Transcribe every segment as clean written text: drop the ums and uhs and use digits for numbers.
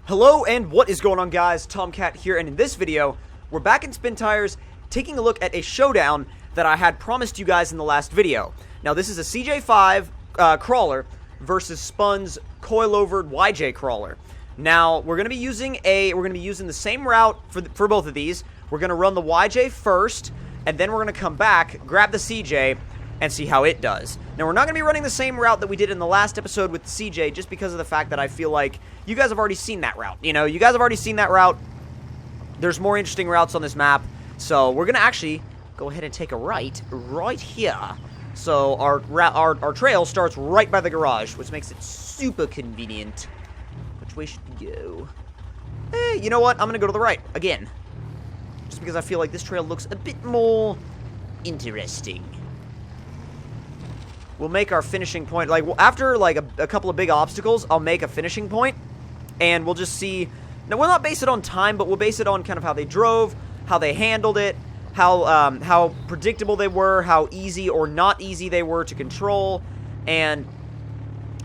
Hello and what is going on, guys? Tomcat here, and in this video we're back in Spin Tires taking a look at a showdown that I had promised you guys in the last video. Now this is a CJ5 crawler versus Spun's coilover YJ crawler. Now we're gonna be using the same route for both of these. We're gonna run the YJ first, and then we're gonna come back, grab the CJ, and see how it does. Now, we're not going to be running the same route that we did in the last episode with the CJ, just because of the fact that I feel like you guys have already seen that route. You know, you guys have already seen that route. There's more interesting routes on this map, so we're going to actually go ahead and take a right here. So our trail starts right by the garage, which makes it super convenient. Which way should we go? You know what? I'm going to go to the right again, just because I feel like this trail looks a bit more interesting. We'll make our finishing point, after, a couple of big obstacles, I'll make a finishing point, and we'll just see. Now, we'll not base it on time, but we'll base it on kind of how they drove, how they handled it, how predictable they were, how easy or not easy they were to control, and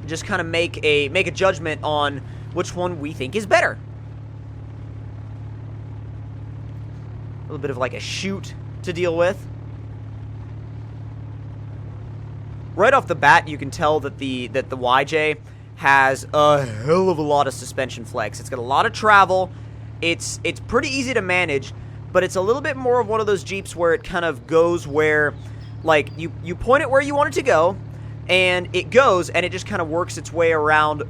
just kind of make a judgment on which one we think is better. A little bit of, a shoot to deal with. Right off the bat, you can tell that the YJ has a hell of a lot of suspension flex. It's got a lot of travel. It's pretty easy to manage, but it's a little bit more of one of those Jeeps where it kind of goes where, you point it where you want it to go, and it goes, and it just kind of works its way around.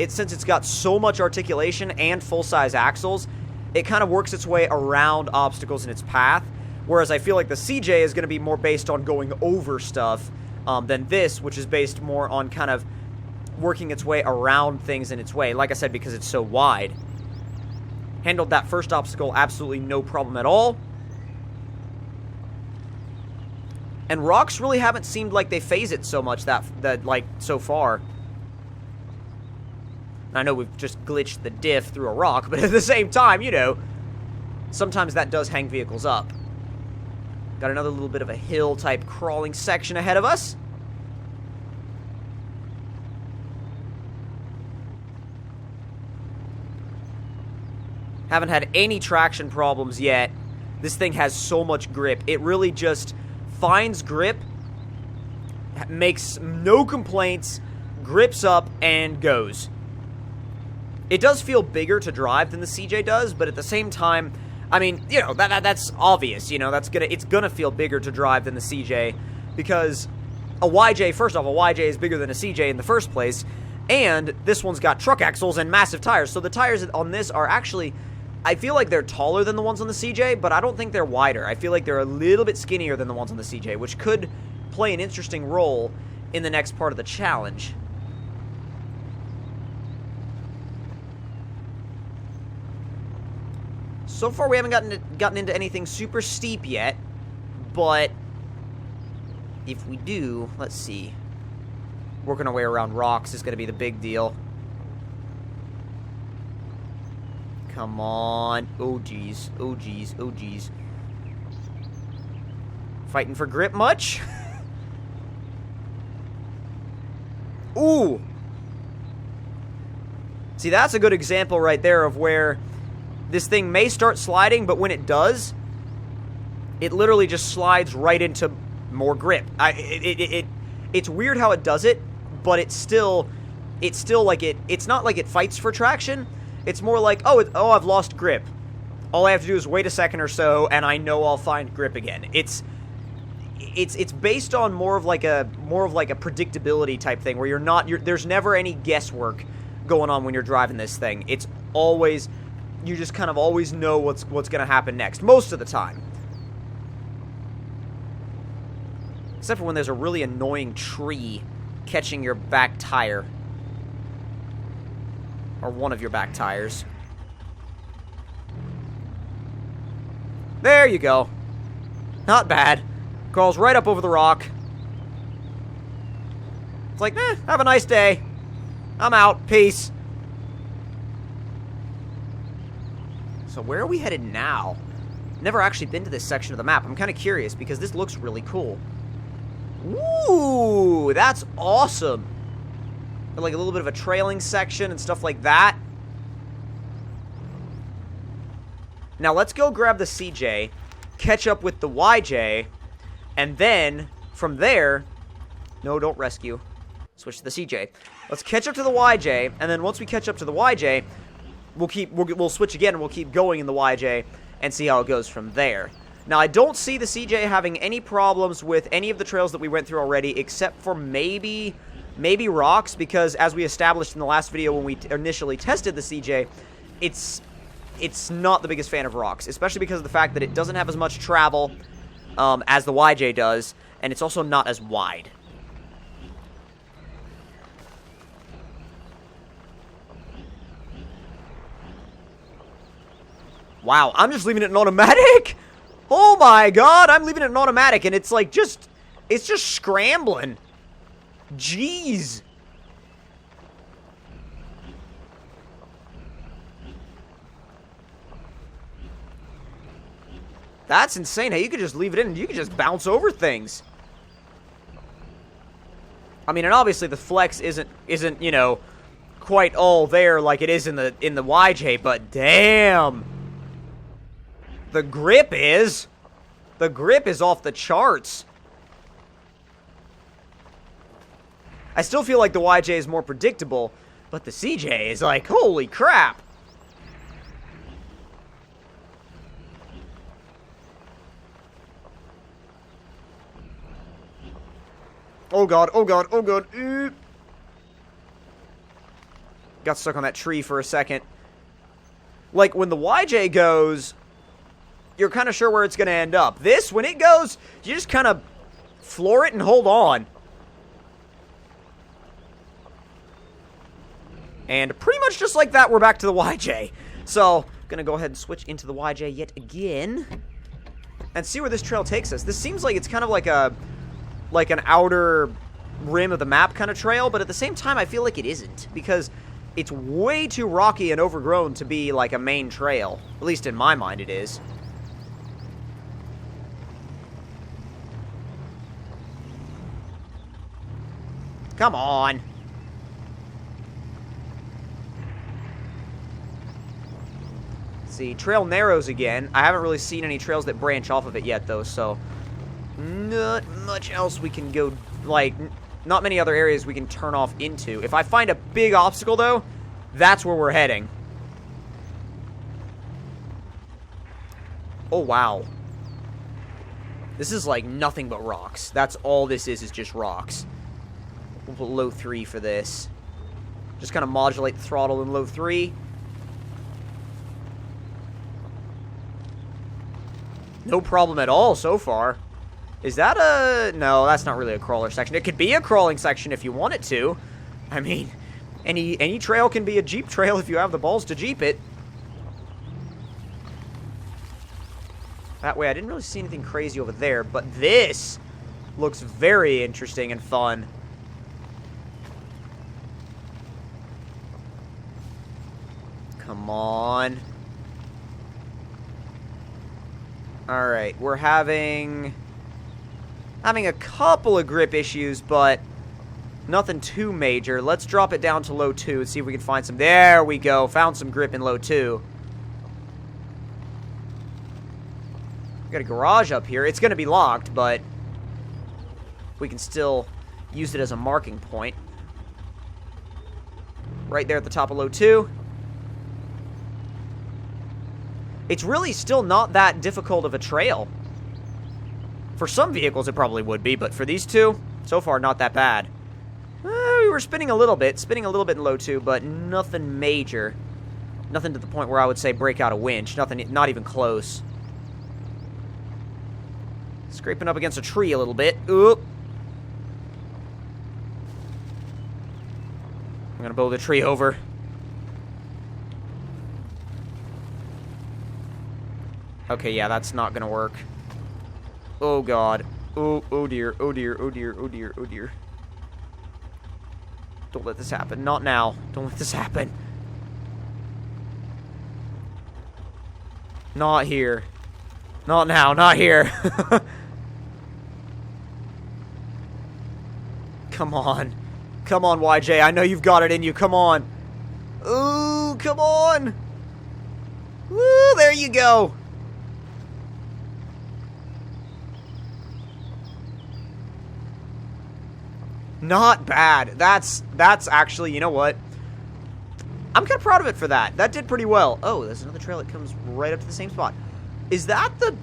Since it's got so much articulation and full-size axles, it kind of works its way around obstacles in its path, whereas I feel like the CJ is going to be more based on going over stuff, than this, which is based more on kind of working its way around things in its way. Like I said, because it's so wide. Handled that first obstacle absolutely no problem at all. And rocks really haven't seemed like they phase it so much so far. I know we've just glitched the diff through a rock, but at the same time, you know, sometimes that does hang vehicles up. Got another little bit of a hill-type crawling section ahead of us. Haven't had any traction problems yet. This thing has so much grip. It really just finds grip, makes no complaints, grips up, and goes. It does feel bigger to drive than the CJ does, but at the same time, I mean, you know, that's obvious, you know, it's gonna feel bigger to drive than the CJ, because a YJ, first off, a YJ is bigger than a CJ in the first place, and this one's got truck axles and massive tires, so the tires on this are actually, I feel like they're taller than the ones on the CJ, but I don't think they're wider. I feel like they're a little bit skinnier than the ones on the CJ, which could play an interesting role in the next part of the challenge. So far, we haven't gotten into anything super steep yet, but if we do, let's see. Working our way around rocks is going to be the big deal. Come on. Oh, geez. Oh, geez. Oh, geez. Fighting for grip much? Ooh. See, that's a good example right there of where this thing may start sliding, but when it does, it literally just slides right into more grip. It's weird how it does it, but it's still like it's not like it fights for traction. It's more like, oh, I've lost grip. All I have to do is wait a second or so, and I know I'll find grip again. It's based on more of like a predictability type thing, where there's never any guesswork going on when you're driving this thing. It's always, you just kind of always know what's going to happen next, most of the time. Except for when there's a really annoying tree catching your back tire. Or one of your back tires. There you go. Not bad. Crawls right up over the rock. It's like, have a nice day. I'm out. Peace. So where are we headed now? Never actually been to this section of the map. I'm kind of curious because this looks really cool. Ooh, that's awesome. Like a little bit of a trailing section and stuff like that. Now let's go grab the CJ, catch up with the YJ, and then from there, no, don't rescue. Switch to the CJ. Let's catch up to the YJ, and then once we catch up to the YJ, we'll switch again, and we'll keep going in the YJ and see how it goes from there. Now, I don't see the CJ having any problems with any of the trails that we went through already, except for maybe rocks, because as we established in the last video when we initially tested the CJ, it's not the biggest fan of rocks, especially because of the fact that it doesn't have as much travel as the YJ does, and it's also not as wide. Wow, I'm just leaving it in automatic? Oh my god, I'm leaving it in automatic, and it's like it's just scrambling. Jeez. That's insane. Hey, you could just leave it in and you could just bounce over things. I mean, and obviously the flex isn't, you know, quite all there like it is in the YJ, but damn. The grip is off the charts. I still feel like the YJ is more predictable, but the CJ is like, holy crap. Oh god, oh god, oh god. Got stuck on that tree for a second. Like, when the YJ goes, you're kind of sure where it's going to end up. This, when it goes, you just kind of floor it and hold on. And pretty much just like that, we're back to the YJ. So, going to go ahead and switch into the YJ yet again. And see where this trail takes us. This seems like it's kind of like an outer rim of the map kind of trail, but at the same time, I feel like it isn't. Because it's way too rocky and overgrown to be like a main trail. At least in my mind, it is. Come on. Let's see, trail narrows again. I haven't really seen any trails that branch off of it yet, though, so not much else we can go, like, not many other areas we can turn off into. If I find a big obstacle, though, that's where we're heading. Oh, wow. This is, like, nothing but rocks. That's all this is just rocks. We'll put low 3 for this. Just kind of modulate the throttle in low 3. No problem at all so far. Is that a... No, that's not really a crawler section. It could be a crawling section if you want it to. I mean, any trail can be a Jeep trail if you have the balls to Jeep it. That way, I didn't really see anything crazy over there, but this looks very interesting and fun. Come on. Alright, we're having a couple of grip issues, but nothing too major. Let's drop it down to low 2 and see if we can find some. There we go. Found some grip in low 2. Got a garage up here. It's going to be locked, but we can still use it as a marking point. Right there at the top of low 2. It's really still not that difficult of a trail. For some vehicles, it probably would be, but for these two, so far, not that bad. We were spinning a little bit in low 2, but nothing major. Nothing to the point where I would say break out a winch. Nothing, not even close. Scraping up against a tree a little bit. Oop. I'm gonna blow the tree over. Okay, yeah, that's not gonna work. Oh, God. Oh, oh dear, oh dear, oh dear, oh dear, oh dear. Don't let this happen. Not now. Don't let this happen. Not here. Not now, not here. Come on. Come on, YJ. I know you've got it in you. Come on. Ooh, come on. Woo, there you go. Not bad. That's actually, you know what? I'm kind of proud of it for that. That did pretty well. Oh, there's another trail that comes right up to the same spot. Is that the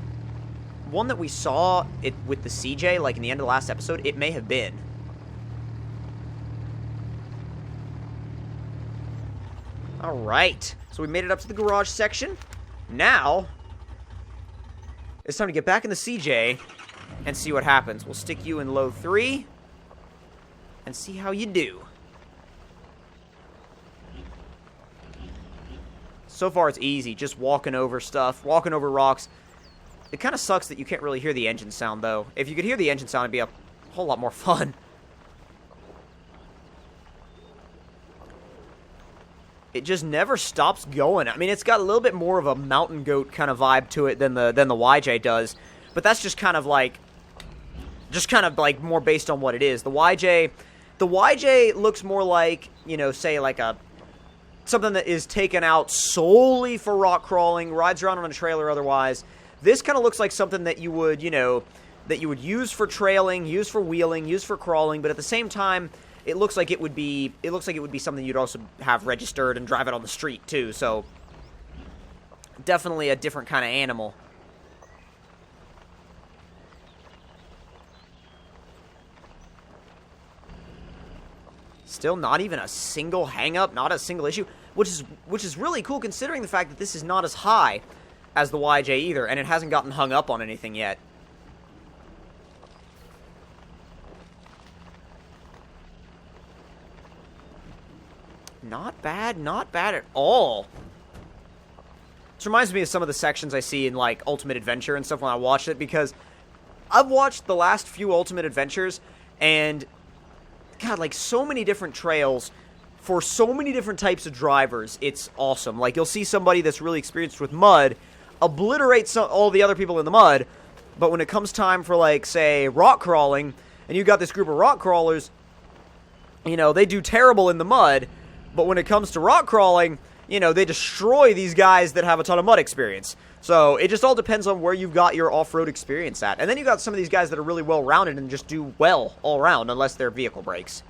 one that we saw it with the CJ, like in the end of the last episode? It may have been. Alright. So we made it up to the garage section. Now, it's time to get back in the CJ and see what happens. We'll stick you in low 3 and see how you do. So far, it's easy. Just walking over stuff, walking over rocks. It kind of sucks that you can't really hear the engine sound, though. If you could hear the engine sound, it'd be a whole lot more fun. It just never stops going. I mean, it's got a little bit more of a mountain goat kind of vibe to it than the YJ does. But that's just kind of like more based on what it is. The YJ looks more like, you know, say like something that is taken out solely for rock crawling, rides around on a trailer otherwise. This kind of looks like something that you would, you know, that you would use for trailing, use for wheeling, use for crawling, but at the same time, it looks like it would be something you'd also have registered and drive it on the street too. So definitely a different kind of animal. Still not even a single hang-up, not a single issue, which is really cool considering the fact that this is not as high as the YJ either, and it hasn't gotten hung up on anything yet. Not bad at all. This reminds me of some of the sections I see in, like, Ultimate Adventure and stuff when I watch it, because I've watched the last few Ultimate Adventures, and God, like, so many different trails for so many different types of drivers. It's awesome. Like, you'll see somebody that's really experienced with mud obliterate all the other people in the mud, but when it comes time for, like, say, rock crawling, and you've got this group of rock crawlers, you know, they do terrible in the mud, but when it comes to rock crawling, you know, they destroy these guys that have a ton of mud experience. So it just all depends on where you've got your off-road experience at. And then you got some of these guys that are really well-rounded and just do well all around, unless their vehicle breaks.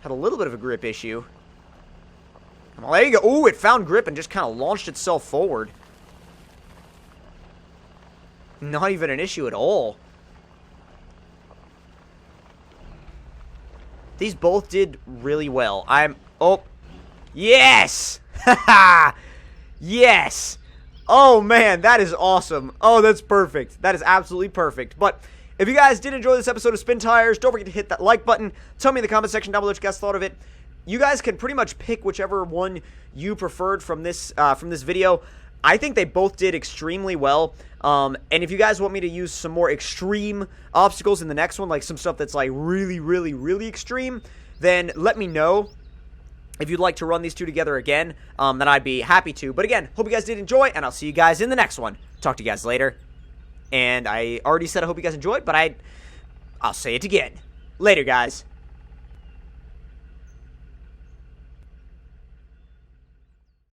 Had a little bit of a grip issue. Well, there you go. Ooh, it found grip and just kind of launched itself forward. Not even an issue at all. These both did really well. Oh, yes! Haha! Yes! Oh, man, that is awesome. Oh, that's perfect. That is absolutely perfect. But if you guys did enjoy this episode of Spin Tires, don't forget to hit that like button. Tell me in the comment section down below what you guys thought of it. You guys can pretty much pick whichever one you preferred from this video. I think they both did extremely well. And if you guys want me to use some more extreme obstacles in the next one, like some stuff that's like really, really, really extreme, then let me know. If you'd like to run these two together again, then I'd be happy to. But again, hope you guys did enjoy, and I'll see you guys in the next one. Talk to you guys later. And I already said I hope you guys enjoyed, but I'll say it again. Later, guys.